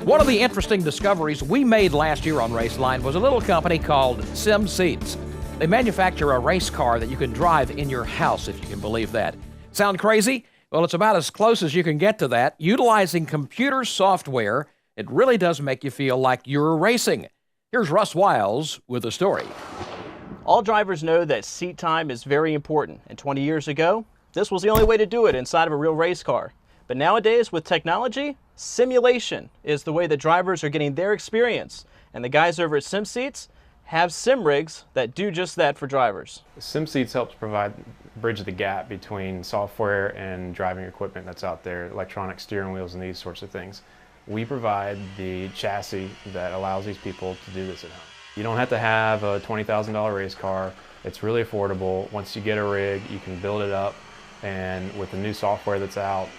One of the interesting discoveries we made last year on Raceline was a little company called Sim Seats. They manufacture a race car that you can drive in your house, if you can believe that. Sound crazy? Well, it's about as close as you can get to that. Utilizing computer software, it really does make you feel like you're racing. Here's Russ Wiles with a story. All drivers know that seat time is very important, and 20 years ago, this was the only way to do it inside of a real race car. But nowadays, with technology, simulation is the way that drivers are getting their experience. And the guys over at SimSeats have sim rigs that do just that for drivers. SimSeats helps bridge the gap between software and driving equipment that's out there, electronic steering wheels and these sorts of things. We provide the chassis that allows these people to do this at home. You don't have to have a $20,000 race car. It's really affordable. Once you get a rig, you can build it up. And with the new software that's out,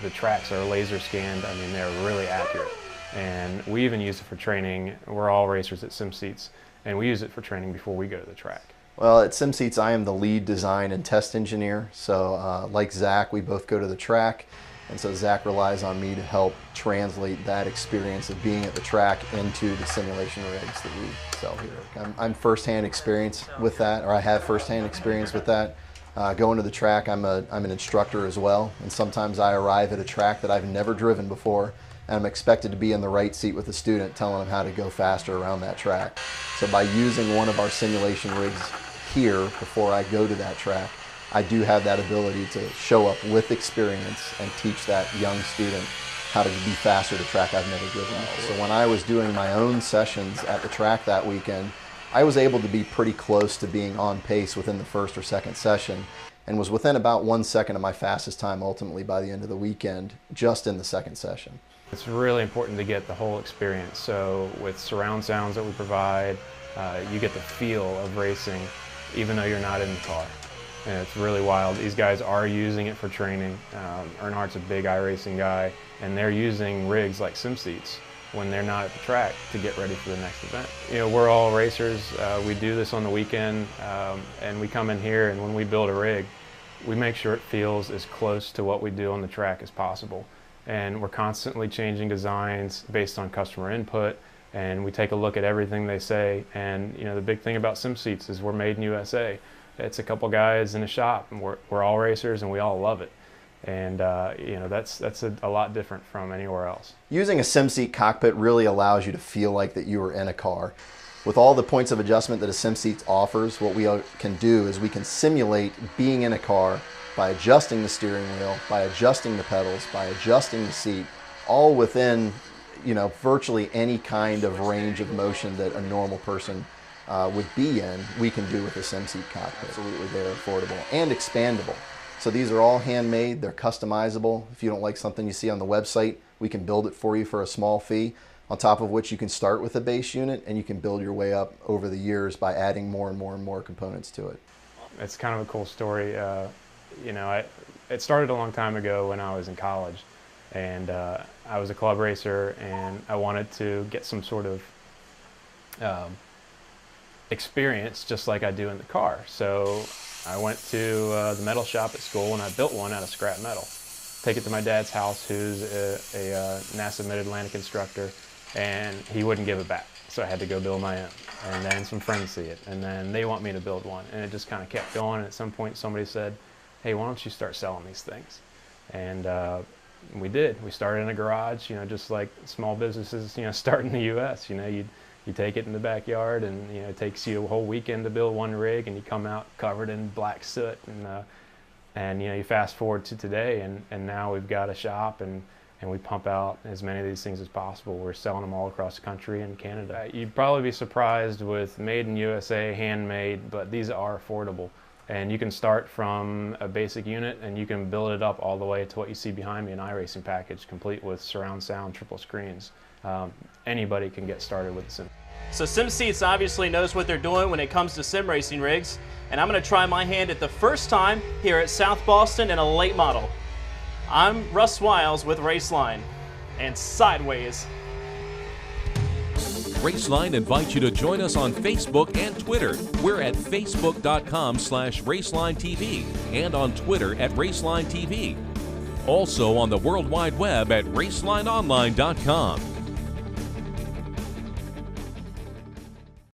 the tracks are laser scanned. I mean, they're really accurate. And we even use it for training. We're all racers at SimSeats, and we use it for training before we go to the track. Well, at SimSeats, I am the lead design and test engineer. So like Zach, we both go to the track. And so Zach relies on me to help translate that experience of being at the track into the simulation rigs that we sell here. I'm firsthand experience with that, or I have firsthand experience with that. Going to the track, I'm an instructor as well, and sometimes I arrive at a track that I've never driven before, and I'm expected to be in the right seat with the student telling them how to go faster around that track. So by using one of our simulation rigs here before I go to that track, I do have that ability to show up with experience and teach that young student how to be faster at a track I've never driven before. So when I was doing my own sessions at the track that weekend, I was able to be pretty close to being on pace within the first or second session, and was within about 1 second of my fastest time ultimately by the end of the weekend, just in the second session. It's really important to get the whole experience. So with surround sounds that we provide, you get the feel of racing even though you're not in the car. And it's really wild. These guys are using it for training. Earnhardt's a big iRacing guy, and they're using rigs like SimSeats when they're not at the track to get ready for the next event. You know, we're all racers. We do this on the weekend, and we come in here, and when we build a rig, we make sure it feels as close to what we do on the track as possible. And we're constantly changing designs based on customer input, and we take a look at everything they say. And you know, the big thing about SimSeats is we're made in USA. It's a couple guys in a shop, and we're all racers, and we all love it. And you know, that's a lot different from anywhere else. Using a SimSeat cockpit really allows you to feel like that you are in a car. With all the points of adjustment that a SimSeat offers, what we can do is we can simulate being in a car by adjusting the steering wheel, by adjusting the pedals, by adjusting the seat, all within, you know, virtually any kind of range of motion that a normal person would be in, we can do with a SimSeat cockpit. Absolutely, they're affordable and expandable. So these are all handmade, they're customizable. If you don't like something you see on the website, we can build it for you for a small fee, on top of which you can start with a base unit and you can build your way up over the years by adding more and more and more components to it. It's kind of a cool story. You know, it started a long time ago when I was in college, and I was a club racer, and I wanted to get some sort of experience just like I do in the car. So I went to the metal shop at school, and I built one out of scrap metal. Take it to my dad's house, who's a NASA Mid-Atlantic instructor, and he wouldn't give it back. So I had to go build my own. And then some friends see it, and then they want me to build one. And it just kind of kept going. And at some point somebody said, hey, why don't you start selling these things? And we did. We started in a garage, you know, just like small businesses, you know, start in the US. You know, you take it in the backyard, and you know, it takes you a whole weekend to build one rig, and you come out covered in black soot. And you know, you fast forward to today, and now we've got a shop, and we pump out as many of these things as possible. We're selling them all across the country and Canada. You'd probably be surprised with made in USA, handmade, but these are affordable. And you can start from a basic unit, and you can build it up all the way to what you see behind me, an iRacing package, complete with surround sound, triple screens. Anybody can get started with the sim. So SimSeats obviously knows what they're doing when it comes to sim racing rigs, and I'm going to try my hand at the first time here at South Boston in a late model. I'm Russ Wiles with Raceline, and sideways. Raceline invites you to join us on Facebook and Twitter. We're at facebook.com/RacelineTV and on Twitter at RacelineTV. Also on the World Wide Web at racelineonline.com.